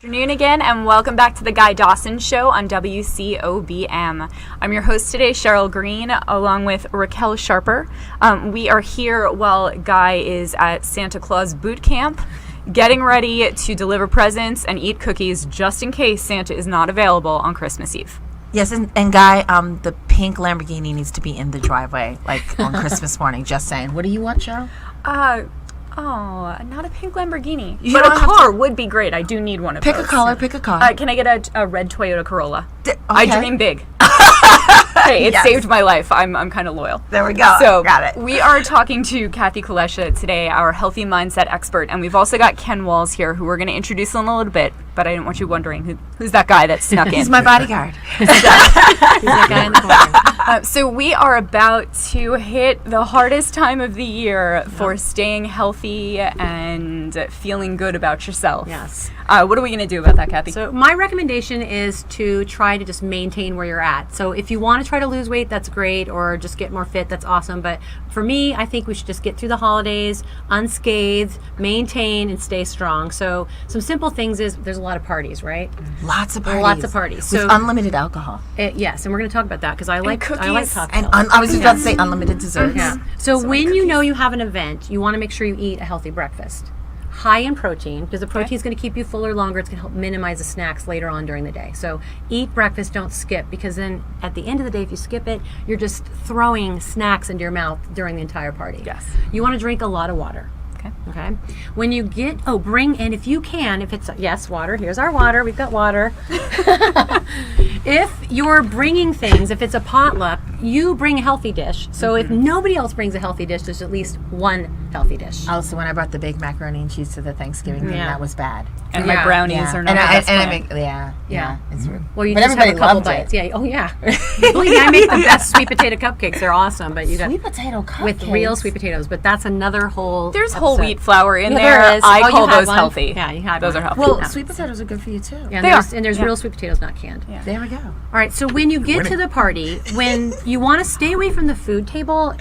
Afternoon again, and welcome back to the Dawson Show on WCOBM. I'm your host today, Cheryl Green, along with Raquel Sharper. We are here while Guy is at Santa Claus boot camp, getting ready to deliver presents and eat cookies just in case Santa is not available on Christmas Eve. Yes, and Guy, the pink Lamborghini needs to be in the driveway, like on Christmas morning. Just saying. What do you want, Cheryl? Oh, not a pink Lamborghini. But a car would be great. I do need one of those. Pick a car. Can I get a red Toyota Corolla? Okay. I dream big. Hey, it saved my life. I'm kind of loyal. There we go. So, got it. We are talking to Kathy Kulesha today, our healthy mindset expert, and we've also got Ken Walls here, who we're going to introduce in a little bit, but I didn't want you wondering who's that guy that snuck in. He's my bodyguard. He's that guy in the corner. So we are about to hit the hardest time of the year for staying healthy and feeling good about yourself. Yes. What are we going to do about that, Kathy? So my recommendation is to try to just maintain where you're at. So if you want to try to lose weight, that's great, or just get more fit, that's awesome. But for me, I think we should just get through the holidays unscathed, maintain, and stay strong. So some simple things is there's a lot of parties, right? Lots of parties. Lots of parties. With So unlimited alcohol. Yes, and we're going to talk about that because I like cocktails. And I was just about to say unlimited desserts. Yeah. So when you know you have an event, you want to make sure you eat a healthy breakfast. High in protein, because the protein is going to keep you fuller longer. It's going to help minimize the snacks later on during the day. So eat breakfast, don't skip, because then at the end of the day, if you skip it, you're just throwing snacks into your mouth during the entire party. Yes. You want to drink a lot of water. Okay. When you get, bring in, if you can, if it's, yes, water. Here's our water. We've got water. If you're bringing things, if it's a potluck, you bring a healthy dish. So if nobody else brings a healthy dish, there's at least one healthy dish. Also, when I brought the baked macaroni and cheese to the Thanksgiving thing, that was bad. And my brownies are not Yeah. It's rude. Well, you but just have everybody a couple loved bites. It. Yeah. Oh, yeah. Believe me, I make the best sweet potato cupcakes. They're awesome, but you got Sweet potato cupcakes. with real sweet potatoes. But that's another whole. There's episode. whole wheat flour in Yeah, there. there is. I You call had those one? healthy. Yeah, you had those one. are healthy. Well, sweet potatoes are good for you too. Yeah, They and are. there's Yeah. real sweet potatoes, not canned. Yeah. There we go. All right, so when you get to the party, when you want to stay away from the food table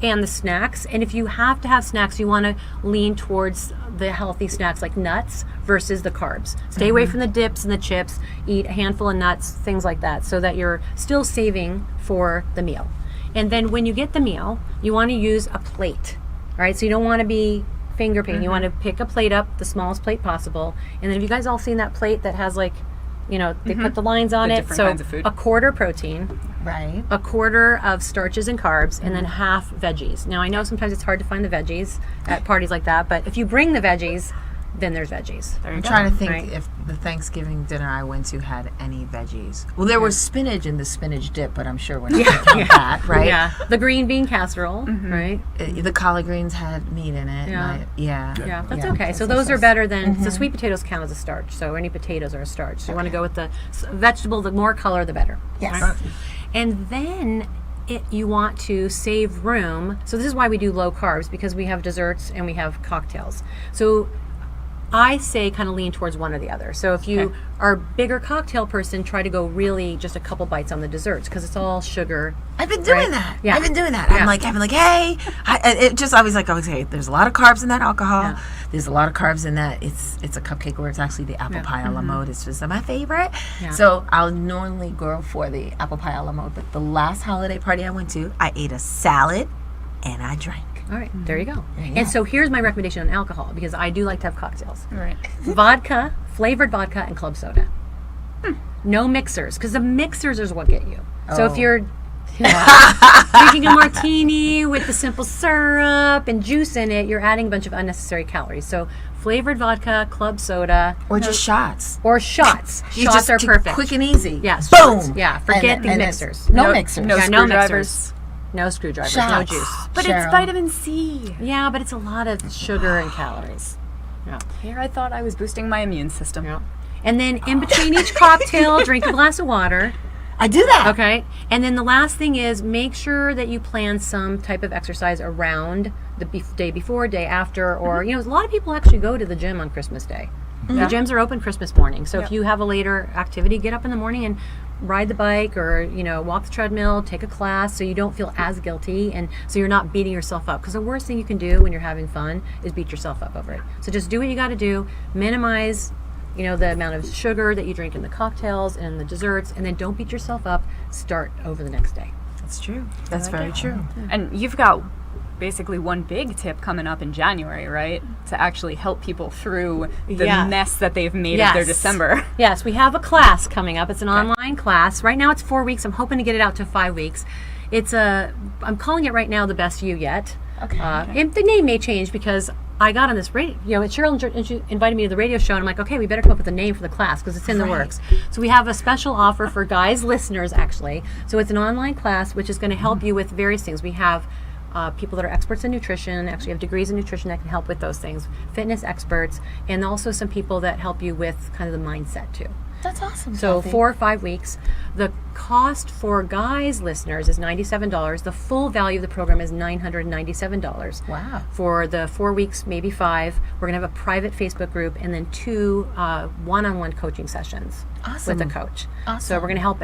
and the snacks, and if you have to have snacks, you want to lean towards the healthy snacks like nuts versus the carbs. Stay away from the dips and the chips. Eat a handful of nuts, things like that, so that you're still saving for the meal. And then when you get the meal, you want to use a plate. All right, so you don't want to be finger picking. You want to pick a plate up, the smallest plate possible. And then have you guys all seen that plate that has like, they put the lines on The it? different So kinds of food. a quarter protein, Right. a quarter of starches and carbs, and then half veggies. Now, I know sometimes it's hard to find the veggies at parties like that, but if you bring the veggies, then there's veggies. There you I'm go. trying to think Right. if the Thanksgiving dinner I went to had any veggies. Well, there was spinach in the spinach dip, but I'm sure we're not going to count that, right? Yeah. The green bean casserole, right? The collard greens had meat in it. Yeah. Yeah, That's okay. So those are better than the sweet potatoes count as a starch. So any potatoes are a starch. So you want to go with the vegetable. The more color, the better. Yes. Right? And then you want to save room. So this is why we do low carbs, because we have desserts and we have cocktails. So I say kind of lean towards one or the other. So if you are a bigger cocktail person, try to go really just a couple bites on the desserts because it's all sugar. I've been doing Right? that. Yeah. I've been doing that. Yeah. I'm like, hey. I was like, okay, there's a lot of carbs in that alcohol. Yeah. There's a lot of carbs in that. It's a cupcake, or it's actually the apple pie a la mode. It's just my favorite. Yeah. So I'll normally go for the apple pie a la mode. But the last holiday party I went to, I ate a salad and I drank. All right, there you go. There you And go. so here's my recommendation on alcohol, because I do like to have cocktails. Right. Vodka, flavored vodka, and club soda. No mixers, because the mixers is what get you. So if you're drinking a martini with the simple syrup and juice in it, you're adding a bunch of unnecessary calories. So flavored vodka, club soda, Or just shots. or shots. You Shots just are perfect. Quick and easy. Yes. Boom. shots. Yeah. Forget the And mixers. No mixers. No Yeah, no screwdrivers. mixers. No screwdrivers. No Shots. juice. But Cheryl. it's vitamin C. Yeah, but it's a lot of sugar and calories. Yeah. Here I thought I was boosting my immune system. Yeah. And then in between each cocktail, drink a glass of water. I do that. Okay. And then the last thing is make sure that you plan some type of exercise around the day before, day after, or, a lot of people actually go to the gym on Christmas Day. The gyms are open Christmas morning. So if you have a later activity, get up in the morning and ride the bike or, walk the treadmill, take a class so you don't feel as guilty and so you're not beating yourself up. Because the worst thing you can do when you're having fun is beat yourself up over it. So just do what you got to do. Minimize the amount of sugar that you drink in the cocktails and the desserts, and then don't beat yourself up. Start over the next day. That's true. That's very true. And you've got basically one big tip coming up in January, right? To actually help people through the mess that they've made of their December. Yes, we have a class coming up. It's an online class. Right now it's 4 weeks. I'm hoping to get it out to 5 weeks. I'm calling it right now The Best You Yet. Okay. And the name may change because I got on this radio, Cheryl invited me to the radio show, and I'm like, okay, we better come up with a name for the class because it's in the works. So we have a special offer for guys listeners, actually. So it's an online class which is going to help you with various things. We have people that are experts in nutrition, actually have degrees in nutrition that can help with those things, fitness experts, and also some people that help you with kind of the mindset too. That's awesome. So Kathy. 4 or 5 weeks. The cost for guys listeners is $97. The full value of the program is $997. Wow. For the 4 weeks, maybe 5, we're going to have a private Facebook group and then 2 one-on-one coaching sessions with a coach. Awesome. So we're going to help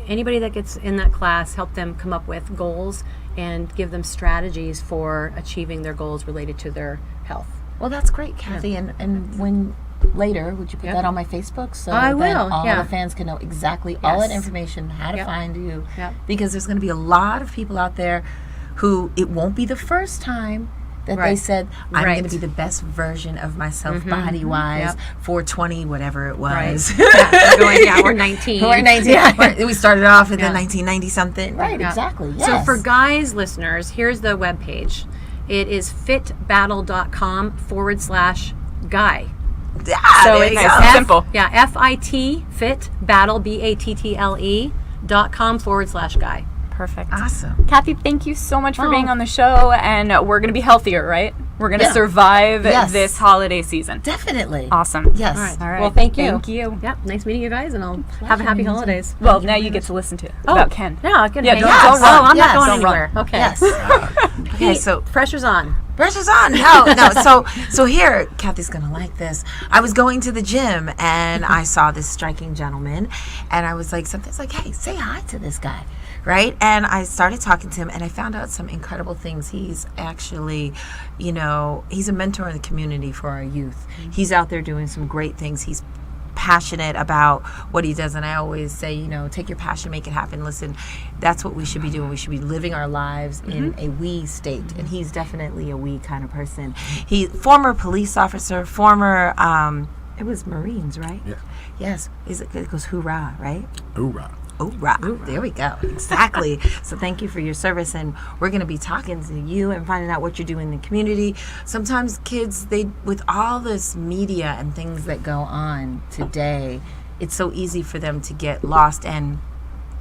anybody that gets in that class, help them come up with goals and give them strategies for achieving their goals related to their health. Well, that's great, Kathy. And when later, would you put that on my Facebook so I will, all the fans can know exactly all that information, how to find you? Yep. Because there's going to be a lot of people out there who it won't be the first time that they said, I'm going to be the best version of myself body-wise, 420, whatever it was. Right. We're 19. We're 19. We started off in the 1990-something. Right, exactly. Yes. So for guys listeners, here's the webpage. It is fitbattle.com/guy. So it's simple. Yeah, FIT, fit, battle, BATTLE.com/guy. Perfect. Awesome. Kathy, thank you so much for being on the show, and we're going to be healthier, right? We're going to survive this holiday season. Definitely. Awesome. Yes. All right. All right. Well, thank you. Thank you. Yep. Nice meeting you guys, and I'll have a happy holidays. Well, now you get to listen to about Ken. Yeah, good. Yeah, hang don't out. run. Oh, I'm Yes. not going Don't run. anywhere. Okay. Yes. Okay, so Pressure's on. pressure's on. No. So here, Kathy's gonna like this. I was going to the gym and I saw this striking gentleman, and I was like, something's like, hey, say hi to this guy, right? And I started talking to him, and I found out some incredible things. He's actually, he's a mentor in the community for our youth. He's out there doing some great things. He's passionate about what he does, and I always say, take your passion, make it happen. Listen, that's what we should be doing. We should be living our lives in a we state, and he's definitely a we kind of person. He former police officer, former it was Marines, right? Yeah. Yes. It goes hoorah, right? Hoorah. Hoorah. There we go. Exactly. So thank you for your service, and we're going to be talking to you and finding out what you're doing in the community. Sometimes kids, with all this media and things that go on today, it's so easy for them to get lost. And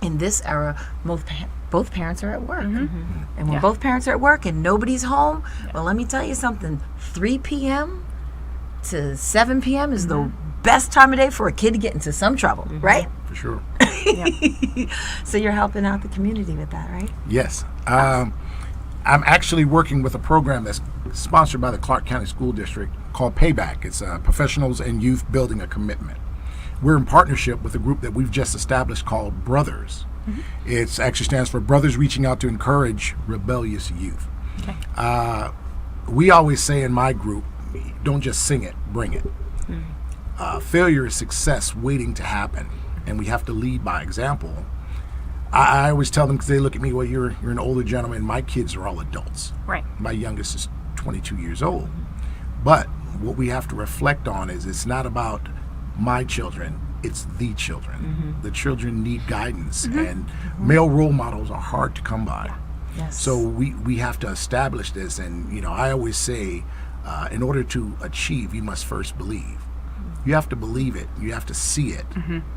in this era, both parents are at work. And when both parents are at work and nobody's home, well, let me tell you something. 3 p.m. to 7 p.m. is the best time of day for a kid to get into some trouble, right? For sure. So you're helping out the community with that, right? Yes. I'm actually working with a program that's sponsored by the Clark County School District called Payback. It's Professionals and Youth Building a Commitment. We're in partnership with a group that we've just established called Brothers. It actually stands for Brothers Reaching Out to Encourage Rebellious Youth. Okay. We always say in my group, don't just sing it, bring it. Failure is success waiting to happen, and we have to lead by example. I always tell them, because they look at me, well, you're an older gentleman. My kids are all adults. Right. My youngest is 22 years old. But what we have to reflect on is it's not about my children, it's the children. The children need guidance, and male role models are hard to come by. Yes. So we have to establish this, and I always say, in order to achieve, you must first believe. You have to believe it. You have to see it.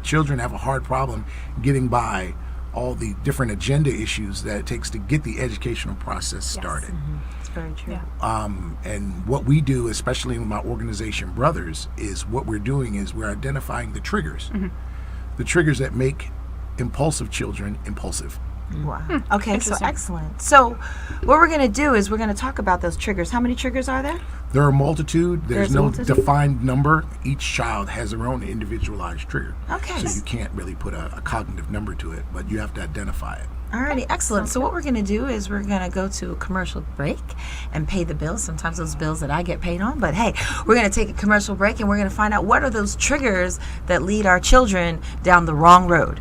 Children have a hard problem getting by all the different agenda issues that it takes to get the educational process started. It's very true. Yeah. And what we do, especially in my organization, Brothers, is what we're doing is we're identifying the triggers that make impulsive children impulsive. Wow. Okay, so excellent. So what we're going to do is we're going to talk about those triggers. How many triggers are there? There are a multitude. There's a no multitude? defined number. Each child has their own individualized trigger. Okay. So you can't really put a cognitive number to it, but you have to identify it. Alrighty, excellent. So what we're going to do is we're going to go to a commercial break and pay the bills. Sometimes those bills that I get paid on. But hey, we're going to take a commercial break and we're going to find out what are those triggers that lead our children down the wrong road.